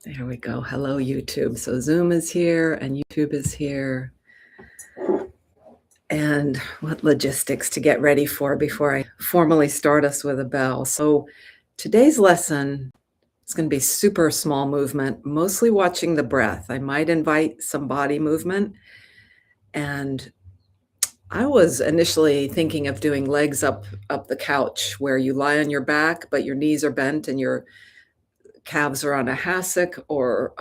There we go. Hello, YouTube. So Zoom is here and YouTube is here. And what logistics to get ready for before I formally start us with a bell. So today's lesson is going to be super small movement, mostly watching the breath. I might invite some body movement. And I was initially thinking of doing legs up the couch where you lie on your back, but your knees are bent and your calves are on a hassock, or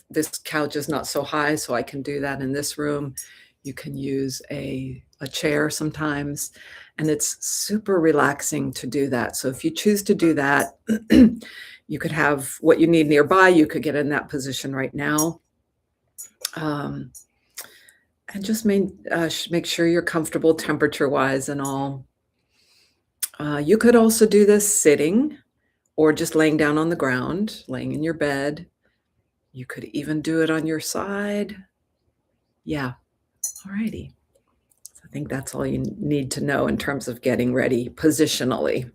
this couch is not so high, so I can do that in this room. You can use a chair sometimes, and it's super relaxing to do that. So if you choose to do that, you could have what you need nearby. You could get in that position right now. And just make sure you're comfortable temperature-wise and all. You could also do this sitting or just laying down on the ground, laying in your bed. You could even do it on your side. Yeah. Alrighty. So I think that's all you need to know in terms of getting ready positionally.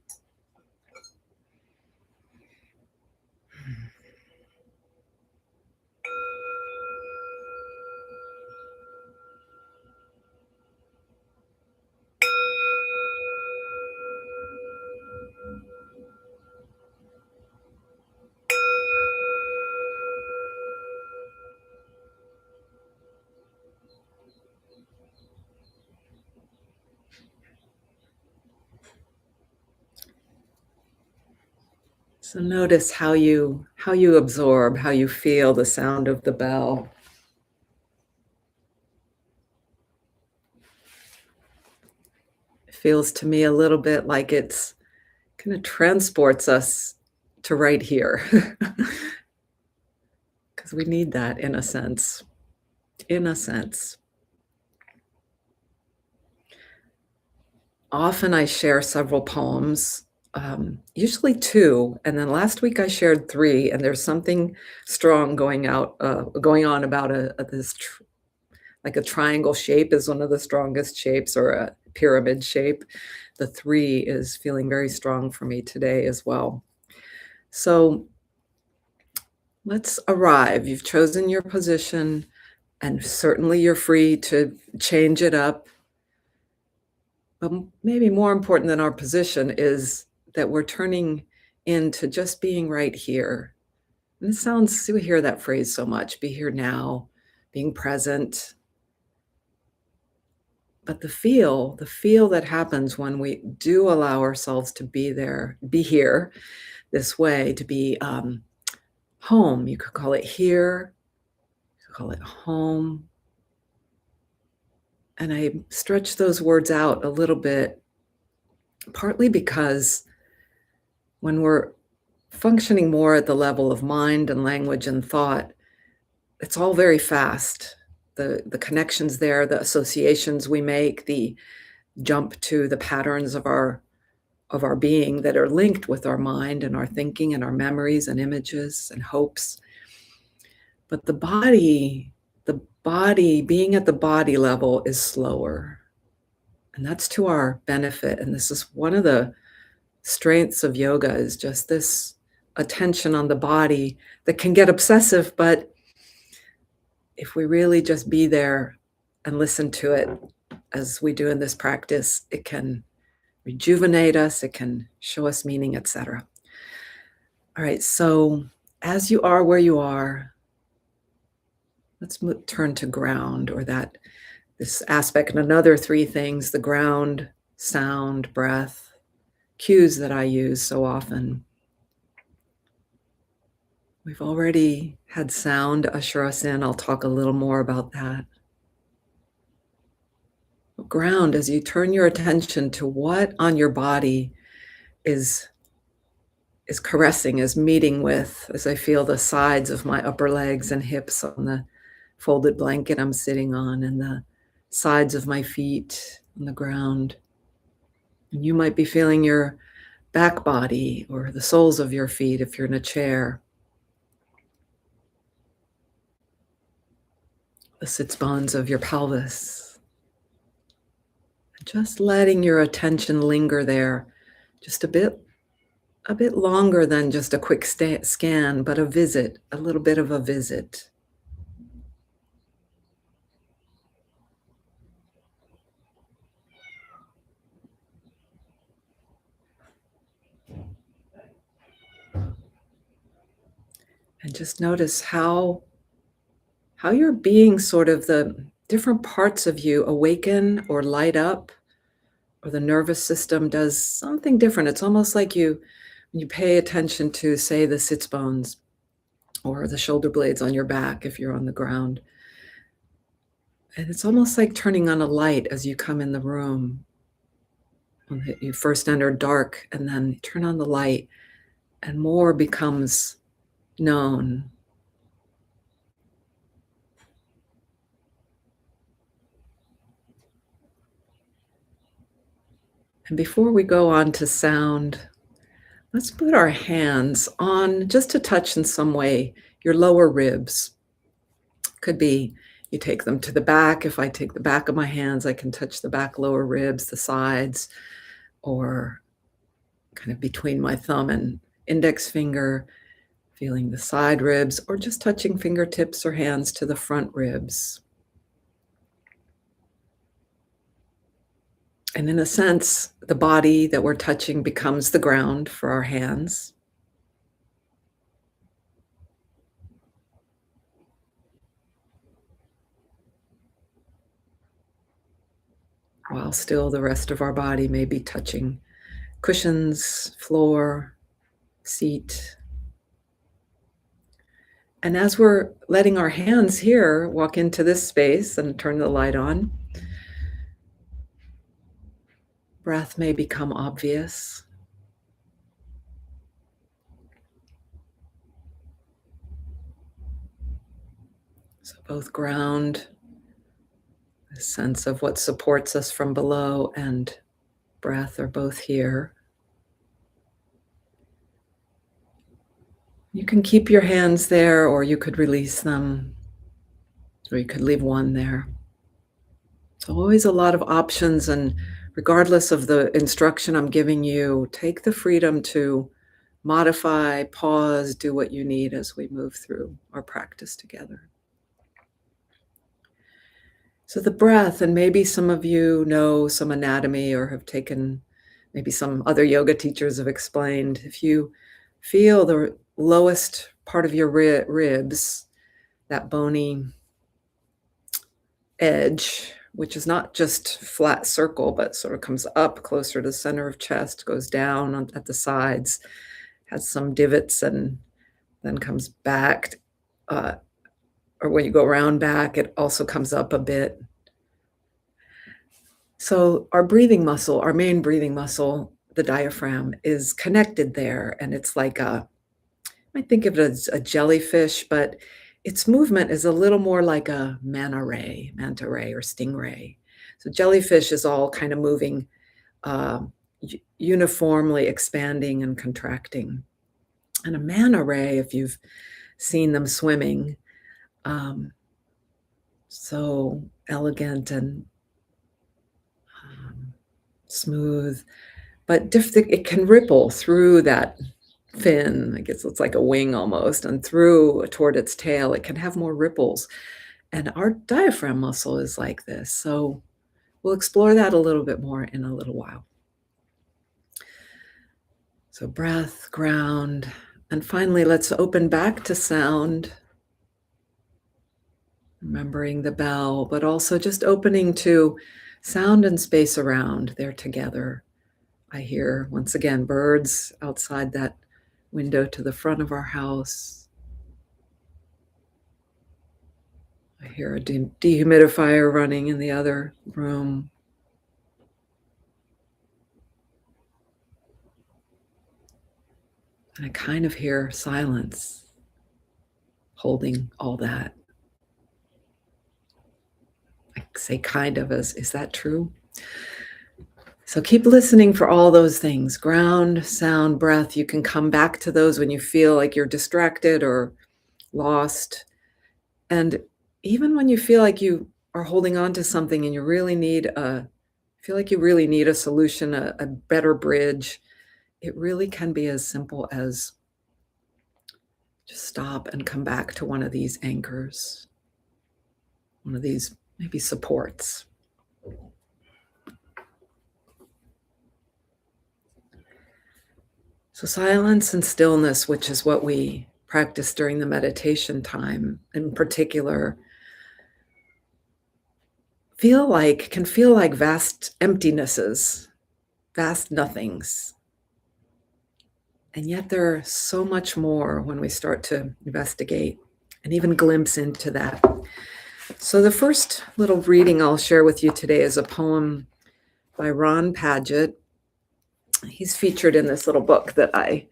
So notice how you absorb, how you feel the sound of the bell. It feels to me a little bit like it's kind of transports us to right here. Because we need that in a sense. In a sense. Often I share several poems, usually 2, and then last week I shared 3, and there's something strong going on about this like a triangle shape is one of the strongest shapes, or a pyramid shape. The 3 is feeling very strong for me today as well. So let's arrive. You've chosen your position, and certainly you're free to change it up. But maybe more important than our position is that we're turning into just being right here. And it sounds, we hear that phrase so much, be here now, being present. But the feel that happens when we do allow ourselves to be there, be here this way, to be home. You could call it here, you could call it home. And I stretch those words out a little bit, partly because when we're functioning more at the level of mind and language and thought, it's all very fast. The connections there, the associations we make, the jump to the patterns of our being that are linked with our mind and our thinking and our memories and images and hopes. But the body, being at the body level is slower. And that's to our benefit. And this is one of the strengths of yoga, is just this attention on the body that can get obsessive, but if we really just be there and listen to it as we do in this practice, it can rejuvenate us, it can show us meaning, etc. All right, so as you are where you are, let's turn to ground, or this aspect, and another 3 things: the ground, sound, breath, cues that I use so often. We've already had sound usher us in. I'll talk a little more about that. Ground, as you turn your attention to what on your body is caressing, is meeting with, as I feel the sides of my upper legs and hips on the folded blanket I'm sitting on, and the sides of my feet on the ground. And you might be feeling your back body or the soles of your feet if you're in a chair. The sits bones of your pelvis. Just letting your attention linger there just a bit a bit longer than just a quick scan, but a visit, a little bit of a visit. And just notice how you're being sort of the different parts of you awaken or light up, or the nervous system does something different. It's almost like when you pay attention to, say, the sits bones or the shoulder blades on your back if you're on the ground. And it's almost like turning on a light as you come in the room. When you first enter dark, and then turn on the light, and more becomes known. And before we go on to sound, let's put our hands on, just to touch in some way, your lower ribs. Could be you take them to the back. If I take the back of my hands, I can touch the back lower ribs, the sides, or kind of between my thumb and index finger, feeling the side ribs, or just touching fingertips or hands to the front ribs. And in a sense, the body that we're touching becomes the ground for our hands. While still the rest of our body may be touching cushions, floor, seat. And as we're letting our hands here walk into this space and turn the light on, breath may become obvious. So both ground, a sense of what supports us from below, and breath are both here. You can keep your hands there, or you could release them, or you could leave one there. So always a lot of options, and regardless of the instruction I'm giving you, take the freedom to modify, pause, do what you need as we move through our practice together. So the breath, and maybe some of you know some anatomy or have taken, maybe some other yoga teachers have explained, if you feel the lowest part of your ribs, that bony edge, which is not just flat circle, but sort of comes up closer to the center of chest, goes down at the sides, has some divots, and then comes back, or when you go around back, it also comes up a bit. So our breathing muscle, our main breathing muscle, the diaphragm, is connected there, and it's like I might think of it as a jellyfish, but its movement is a little more like a manta ray or stingray. So jellyfish is all kind of moving, uniformly expanding and contracting. And a manta ray, if you've seen them swimming, so elegant and smooth, but it can ripple through that fin. I guess it's like a wing almost, and through toward its tail, it can have more ripples. And our diaphragm muscle is like this. So we'll explore that a little bit more in a little while. So breath, ground, and finally, let's open back to sound. Remembering the bell, but also just opening to sound and space around. They're together. I hear, once again, birds outside that window to the front of our house. I hear a dehumidifier running in the other room. And I kind of hear silence holding all that. I say kind of as, is that true? So keep listening for all those things: ground, sound, breath. You can come back to those when you feel like you're distracted or lost. And even when you feel like you are holding on to something and you really need feel like you really need a solution, a better bridge, it really can be as simple as just stop and come back to one of these anchors, one of these maybe supports. So silence and stillness, which is what we practice during the meditation time in particular, can feel like vast emptinesses, vast nothings. And yet there are so much more when we start to investigate and even glimpse into that. So the first little reading I'll share with you today is a poem by Padgett. He's featured in this little book that I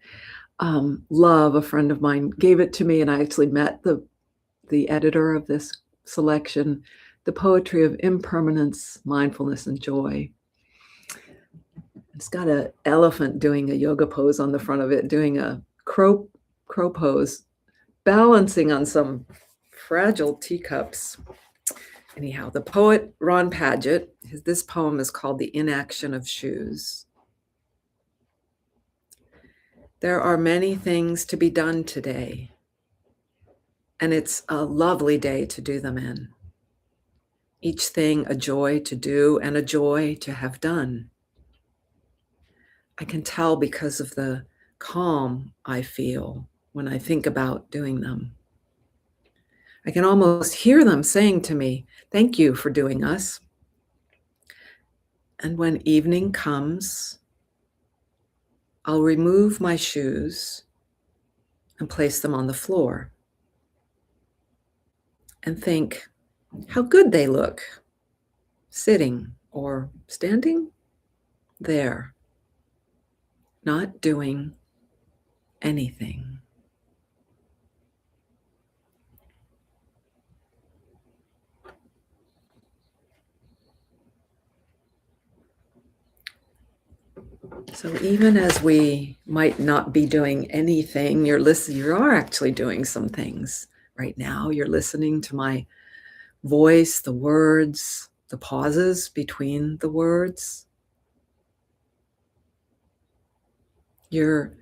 love. A friend of mine gave it to me, and I actually met the editor of this selection, The Poetry of Impermanence, Mindfulness, and Joy. It's got an elephant doing a yoga pose on the front of it, doing a crow pose, balancing on some fragile teacups. Anyhow, the poet Padgett, this poem is called The Inaction of Shoes. There are many things to be done today, and it's a lovely day to do them in. Each thing a joy to do and a joy to have done. I can tell because of the calm I feel when I think about doing them. I can almost hear them saying to me, "Thank you for doing us." And when evening comes, I'll remove my shoes and place them on the floor and think how good they look, sitting or standing there, not doing anything. So even as we might not be doing anything, you are actually doing some things right now. You're listening to my voice, the words, the pauses between the words. Your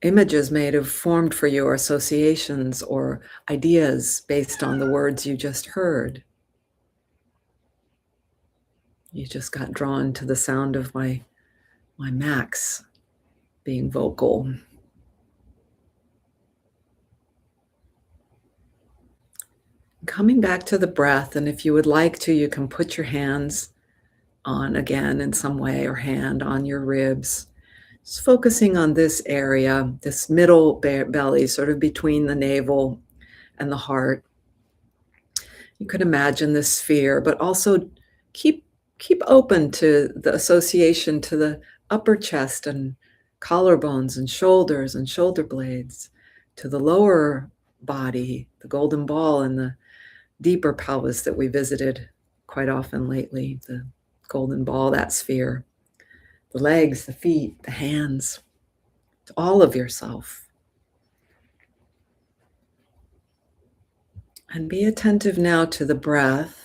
images may have formed for you, or associations or ideas based on the words you just heard. You just got drawn to the sound of my Max being vocal. Coming back to the breath, and if you would like to, you can put your hands on again in some way, or hand on your ribs. Just focusing on this area, this middle belly, sort of between the navel and the heart. You could imagine this sphere, but also keep open to the association to the upper chest and collarbones and shoulders and shoulder blades, to the lower body, the golden ball, and the deeper pelvis that we visited quite often lately, the golden ball, that sphere, the legs, the feet, the hands, to all of yourself. And be attentive now to the breath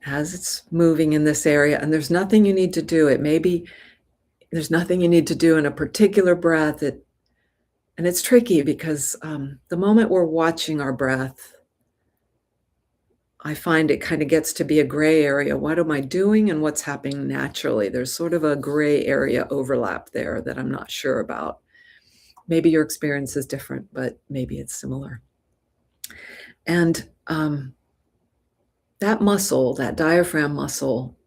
as it's moving in this area. And there's nothing you need to do. There's nothing you need to do in a particular breath. And it's tricky because the moment we're watching our breath, I find it kind of gets to be a gray area. What am I doing and what's happening naturally? There's sort of a gray area overlap there that I'm not sure about. Maybe your experience is different, but maybe it's similar. And that muscle, that diaphragm muscle,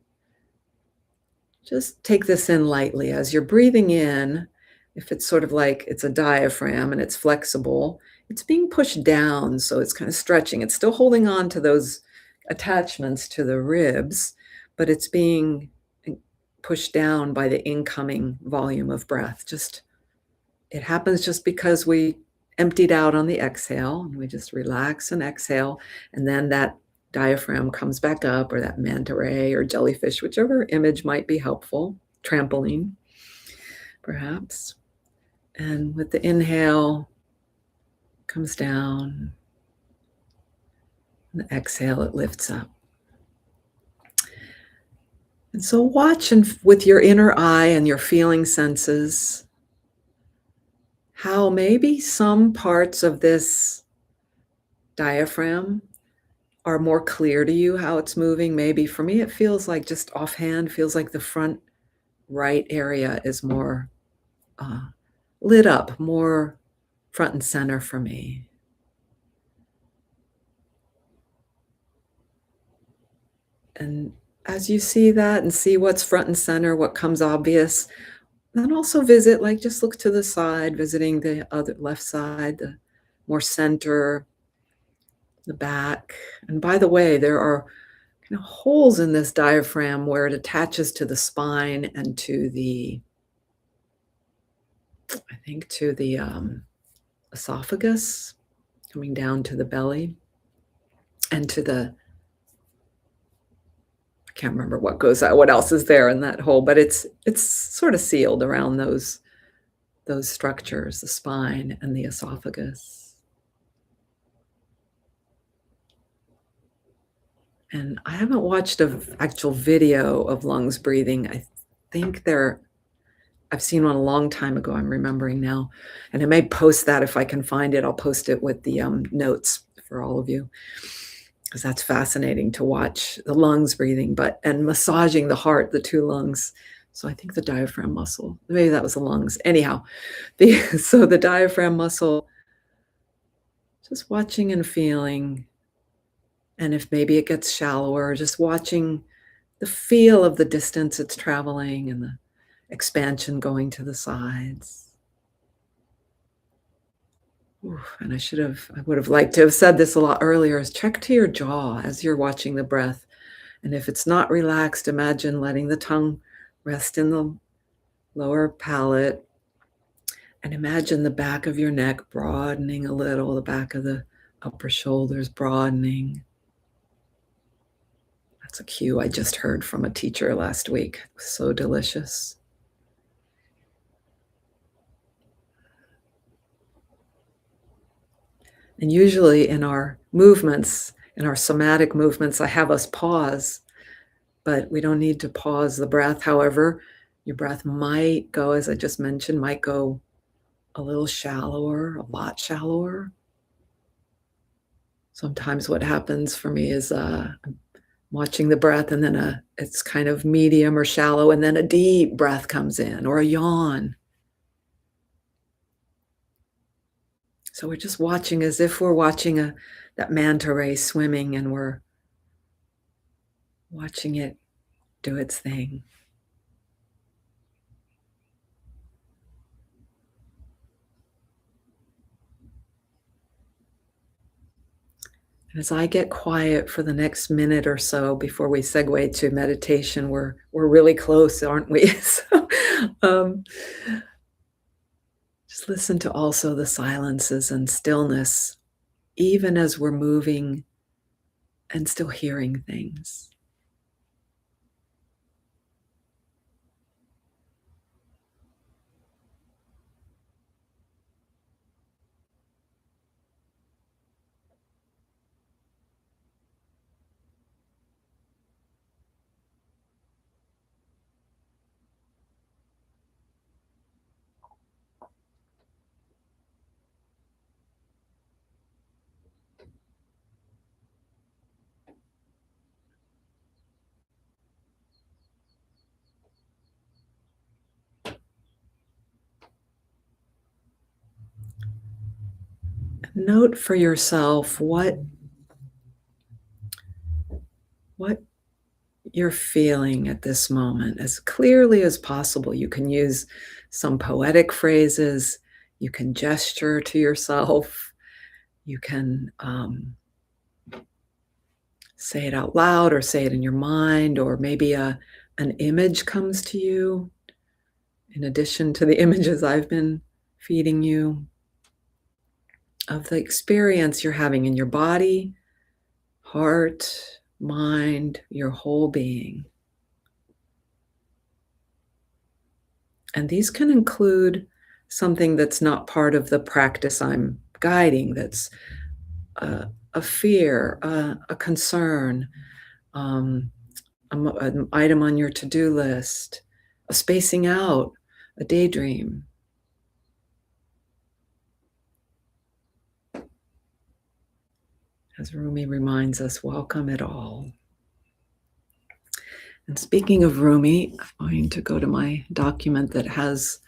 just take this in lightly. As you're breathing in, if it's sort of like it's a diaphragm and it's flexible, it's being pushed down, so it's kind of stretching. It's still holding on to those attachments to the ribs, but it's being pushed down by the incoming volume of breath. It happens just because we emptied out on the exhale, and we just relax and exhale, and then that diaphragm comes back up, or that manta ray or jellyfish, whichever image might be helpful, trampoline, perhaps. And with the inhale, comes down, and the exhale, it lifts up. And so watch with your inner eye and your feeling senses how maybe some parts of this diaphragm are more clear to you, how it's moving. Maybe for me, it feels like just offhand, feels like the front right area is more uh, lit up, more front and center for me. And as you see that and see what's front and center, what comes obvious, then also visit, like just look to the side, visiting the other left side, the more center, the back. And by the way, there are kind of holes in this diaphragm where it attaches to the spine and to the, I think, to the esophagus, coming down to the belly, and to the, I can't remember what goes out, what else is there in that hole, but it's sort of sealed around those structures, the spine and the esophagus. And I haven't watched an actual video of lungs breathing. I think I've seen one a long time ago, I'm remembering now. And I may post that if I can find it. I'll post it with the notes for all of you, because that's fascinating to watch the lungs breathing, and massaging the heart, the two lungs. So I think the diaphragm muscle, maybe that was the lungs. Anyhow, so the diaphragm muscle, just watching and feeling. And if maybe it gets shallower, just watching the feel of the distance it's traveling and the expansion going to the sides. Oof, and I would have liked to have said this a lot earlier, is check to your jaw as you're watching the breath. And if it's not relaxed, imagine letting the tongue rest in the lower palate. And imagine the back of your neck broadening a little, the back of the upper shoulders broadening. That's a cue I just heard from a teacher last week. So delicious. And usually in our movements, in our somatic movements, I have us pause, but we don't need to pause the breath. However, your breath might go, as I just mentioned, might go a little shallower, a lot shallower. Sometimes what happens for me is I'm watching the breath, and then it's kind of medium or shallow, and then a deep breath comes in, or a yawn. So we're just watching as if we're watching that manta ray swimming, and we're watching it do its thing. And as I get quiet for the next minute or so before we segue to meditation, we're really close, aren't we? So, just listen to also the silences and stillness, even as we're moving and still hearing things. Note for yourself what you're feeling at this moment as clearly as possible. You can use some poetic phrases, you can gesture to yourself, you can say it out loud or say it in your mind, or maybe an image comes to you in addition to the images I've been feeding you of the experience you're having in your body, heart, mind, your whole being. And these can include something that's not part of the practice I'm guiding, that's a fear, a concern, an item on your to-do list, a spacing out, a daydream. As Rumi reminds us, welcome it all. And speaking of Rumi, I'm going to go to my document that has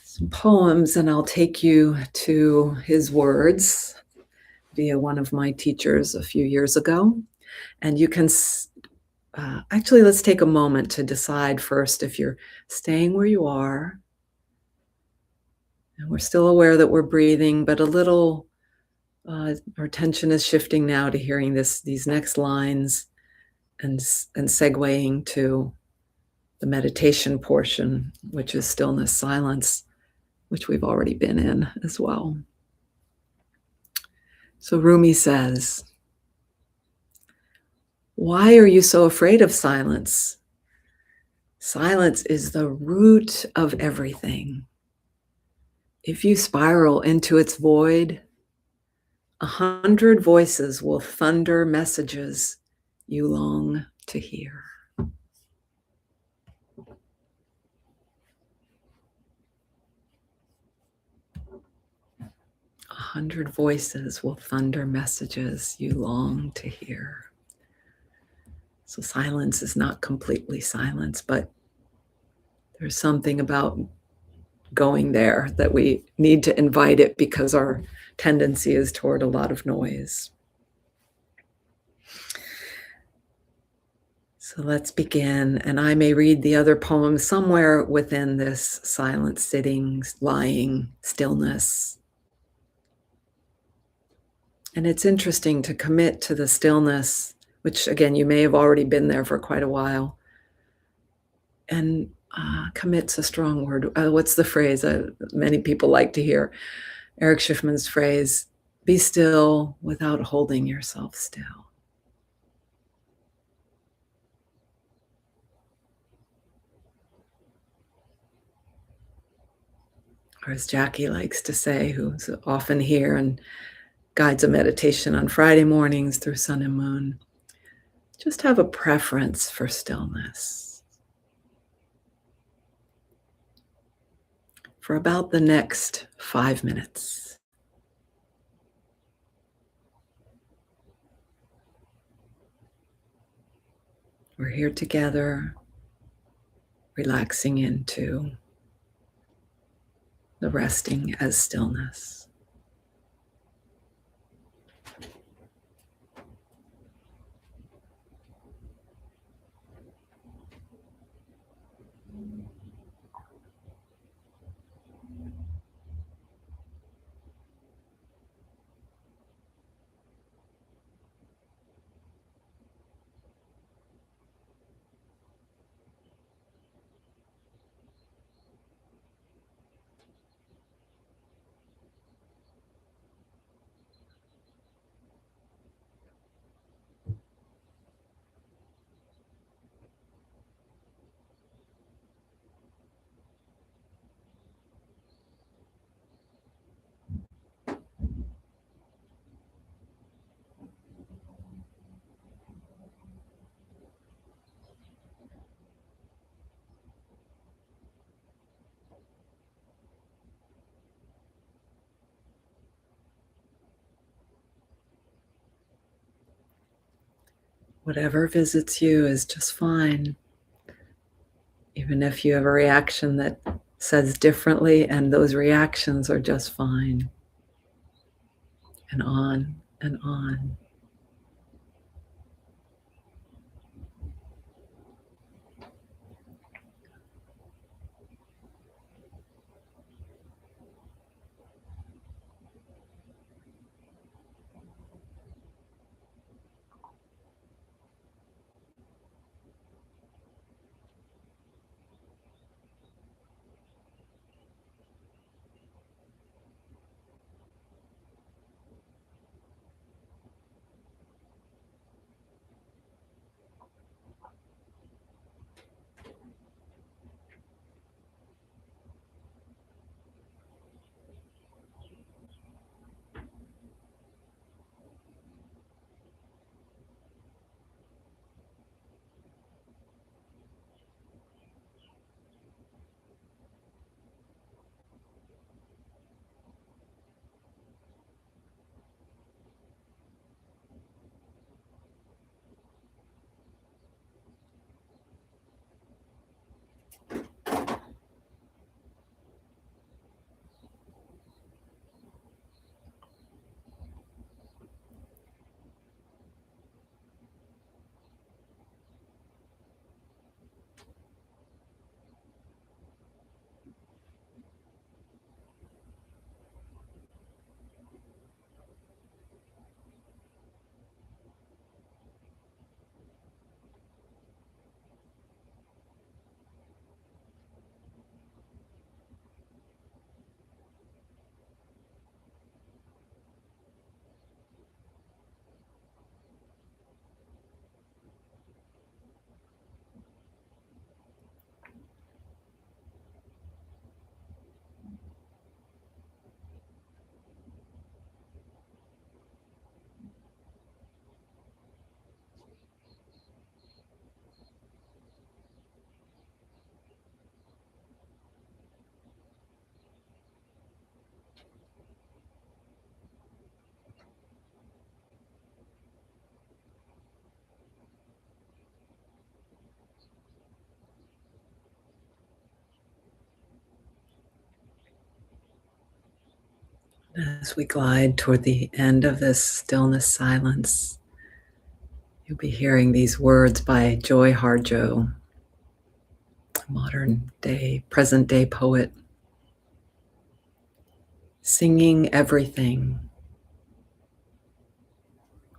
some poems, and I'll take you to his words via one of my teachers a few years ago. And you can, actually, let's take a moment to decide first if you're staying where you are. And we're still aware that we're breathing, but a little, our attention is shifting now to hearing these next lines and segueing to the meditation portion, which is stillness, silence, which we've already been in as well. So Rumi says, "Why are you so afraid of silence? Silence is the root of everything. If you spiral into its void, 100 voices will thunder messages you long to hear." 100 voices will thunder messages you long to hear. So silence is not completely silence, but there's something about going there that we need to invite it because our tendency is toward a lot of noise. So let's begin, and I may read the other poems somewhere within this silent sitting, lying, stillness. And it's interesting to commit to the stillness, which again, you may have already been there for quite a while. And commit's a strong word. What's the phrase many people like to hear? Eric Schiffman's phrase, be still without holding yourself still. Or as Jackie likes to say, who's often here and guides a meditation on Friday mornings through Sun and Moon, just have a preference for stillness. For about the next 5 minutes. We're here together, relaxing into the resting as stillness. Whatever visits you is just fine. Even if you have a reaction that says differently, and those reactions are just fine. And on and on. As we glide toward the end of this stillness silence, you'll be hearing these words by Joy Harjo, a modern day, present day poet. Singing everything.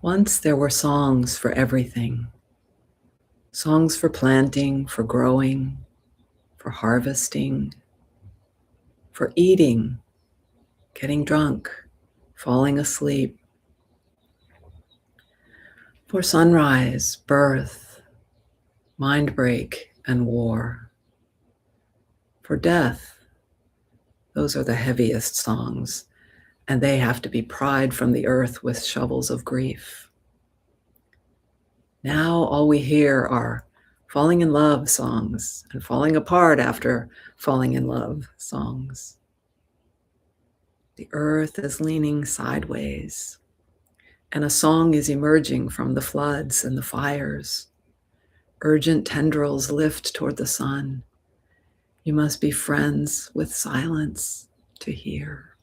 Once there were songs for everything. Songs for planting, for growing, for harvesting, for eating, getting drunk, falling asleep, for sunrise, birth, mind break, and war, for death. Those are the heaviest songs, and they have to be pried from the earth with shovels of grief. Now all we hear are falling in love songs and falling apart after falling in love songs. The earth is leaning sideways, and a song is emerging from the floods and the fires. Urgent tendrils lift toward the sun. You must be friends with silence to hear.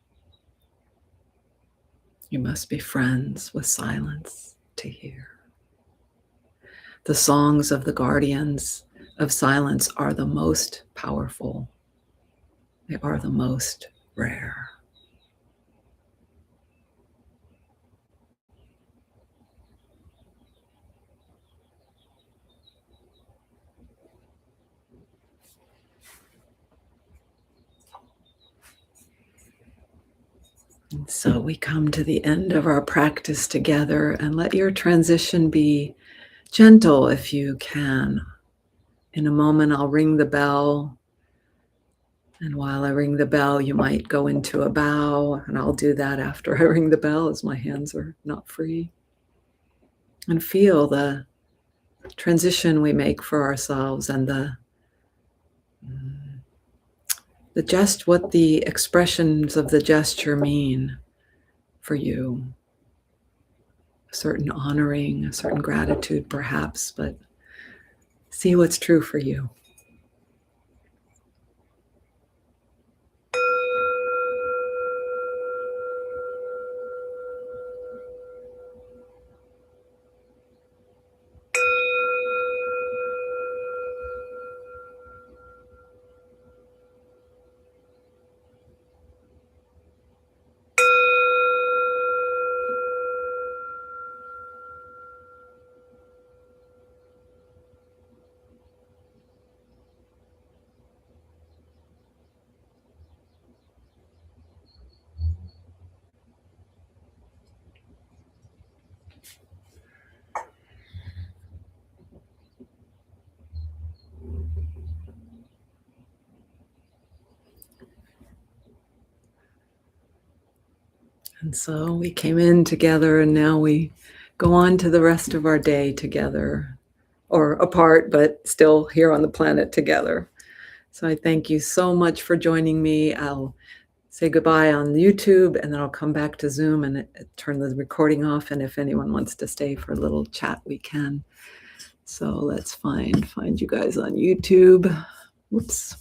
You must be friends with silence to hear. The songs of the guardians of silence are the most powerful. They are the most rare. And so we come to the end of our practice together, and let your transition be gentle if you can. In a moment, I'll ring the bell. And while I ring the bell, you might go into a bow, and I'll do that after I ring the bell as my hands are not free. And feel the transition we make for ourselves and what the expressions of the gesture mean for you. A certain honoring, a certain gratitude perhaps, but see what's true for you. And so we came in together, and now we go on to the rest of our day together, or apart, but still here on the planet together. So I thank you so much for joining me. I'll say goodbye on YouTube, and then I'll come back to Zoom and turn the recording off. And if anyone wants to stay for a little chat, we can. So let's find you guys on YouTube. Whoops.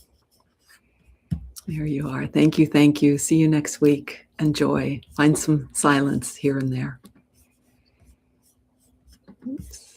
There you are. Thank you. Thank you. See you next week. Enjoy. Find some silence here and there. Oops.